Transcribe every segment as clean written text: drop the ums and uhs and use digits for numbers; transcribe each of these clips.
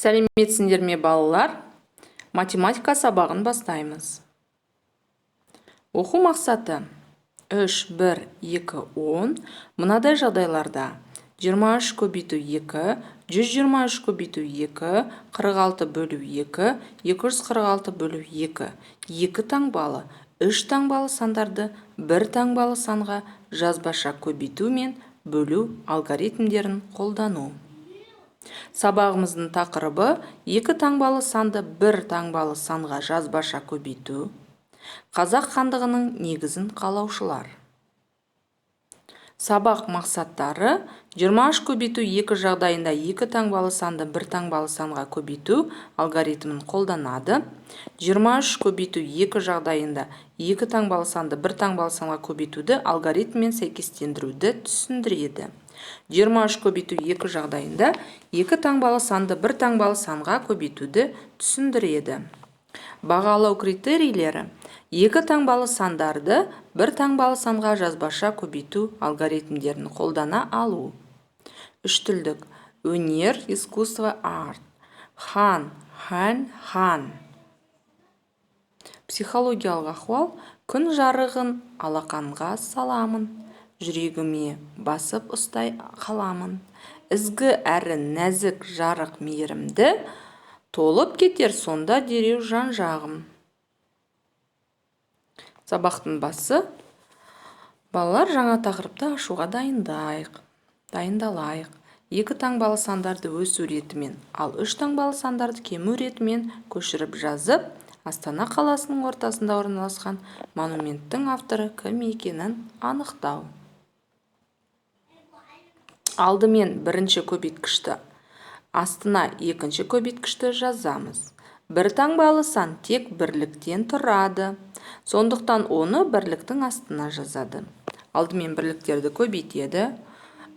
Сәлеметсіңдер ме балалар? Математика сабағын бастаймыз. Оқу мақсаты 3, 1, 2, 10. Мынадай жағдайларда 23 көбейту 2, 123 көбейту 2, 46 бөлу 2, 246 бөлу 2. 2 таңбалы, 3 таңбалы сандарды 1 таңбалы санға жазбаша көбейту мен бөлу алгоритмдерін қолдану. Сабағымыздың тақырыбы 2 таңбалы санды 1 таңбалы санға жазбаша көбейту. Қазақ хандығының негізін қалаушылар. Сабақ мақсаттары 23 көбейту 2 жағдайында 2 таңбалы санды 1 таңбалы санға көбейту алгоритмін қолданады. 23 көбейту 2 жағдайында 2 таңбалы санды 1 таңбалы санға көбейтуді алгоритммен сәйкестендіруді түсіндіреді. 23 көбейту 2 жағдайында 2 таңбалы санды 1 таңбалы санға көбейтуді түсіндіреді. Бағалау критерийлері 2 таңбалы сандарды 1 таңбалы санға жазбаша көбейту алгоритмдерін қолдана алу. Үштілдік: өнер, искусство, арт. Хан, хан. Психологиялық ахуал: күн жарығын алақанға саламын, жүрегіме басып ұстай қаламын. Ізгі әрі нәзік жарық мейірімді, толып кетер сонда дереу жан жағым. Сабақтың басы: балалар, жаңа тақырыпты ашуға дайындалайық. 2 таңбалы сандарды өсу ретімен, ал 3 таңбалы сандарды кему ретімен көшіріп жазып, Астана қаласының ортасында орналасқан монументтің авторы кім екенін анықтау. Алдымен бірінші көбейткішті, астына екінші көбейткішті жазамыз. 1 таңбалы сан тек бірліктен тұрады, сондықтан оны бірліктің астына жазады. Алдымен бірліктерді көбейтеді.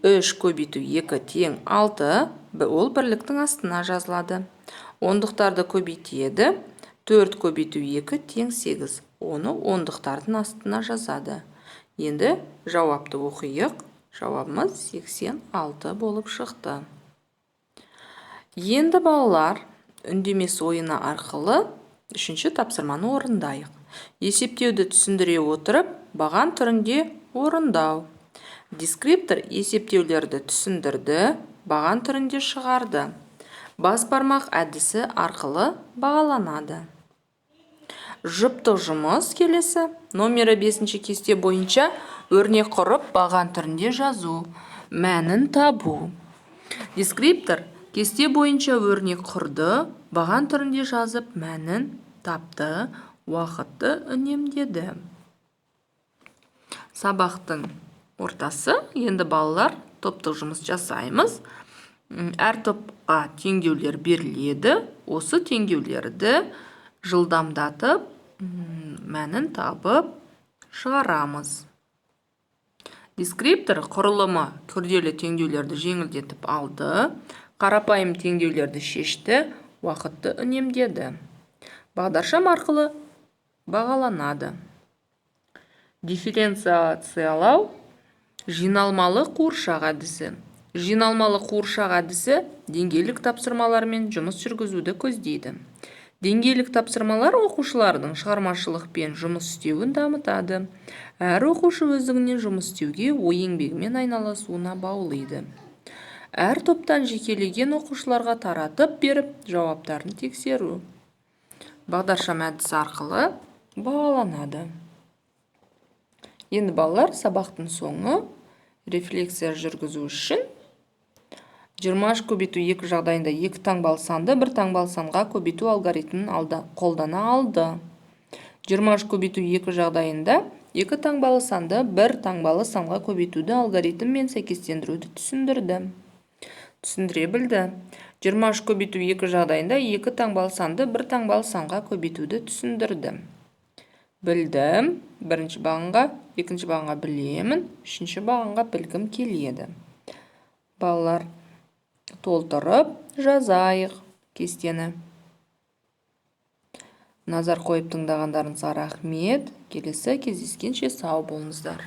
3 көбейту 2 тең 6, ол бірліктің астына жазылады. Ондықтарды көбейтеді. 4 көбейту 2 тең 8, оны ондықтардың астына жазады. Енді жауапты оқиық. Жауабымыз 86 болып шықты. Енді балалар, үндемес ойыны арқылы 3-ші тапсырманы орындайық. Есептеуді түсіндіре отырып, баған түрінде орындау. Дескриптор есептеулерді түсіндірді, баған түрінде шығарды. Бас бармақ әдісі арқылы бағаланады. Жұптық жұмыс келесі. Номері 5-ші кесте бойынша өрнек құрып, баған түрінде жазу. Мәнін табу. Дескриптор кесте бойынша өрнек құрды, баған түрінде жазып, мәнін тапты, уақытты үнемдеді. Сабақтың ортасы. Енді балалар, топтық жұмыс жасаймыз. Әр топқа теңдеулер беріледі. Осы теңдеулерді жылдамдатып, мәнін табып шығарамыз. Дескриптор құрылымы күрделі теңдеулерді жеңілдетіп алды, қарапайым теңдеулерді шешті, уақытты үнемдеді. Бағдаршам арқылы бағаланады. Дифференциациялау жиналмалы қуыршақ әдісі. Жиналмалы қуыршақ әдісі деңгейлік тапсырмалармен жұмыс жүргізуді көздейді. Деңгейлік тапсырмалар оқушылардың шығармашылықпен жұмыс істеуін дамытады. Әр оқушы өздігінен жұмыс істеуге, ой еңбегімен айналысуына баулиды. Әр топтан жекелеген оқушыларға таратып беріп, жауаптарын тексеру. Бағдаршам әдісі арқылы бағаланады. Енді балалар, сабақтың соңы рефлексия жүргізу үшін 23 көбейту 2 жағдайында 2 таңбалы санды 1 таңбалы санға көбейту алгоритмін қолдана алды. 23 көбейту 2 жағдайында 2 таңбалы санды 1 таңбалы санға көбейтуді алгоритммен сәйкестендіруді түсіндіре білді. 23 көбейту 2 жағдайында 2 таңбалы санды 1 таңбалы санға көбейтуді түсіндірді. Білдім. Бірінші бағынға, екінші бағынға білемін, үшінші бағынға білгім келеді. Балалар, толтырып жазайық кестені. Назар қойып тыңдағандарыңызға рахмет. Келесі кездескенше сау болыңыздар.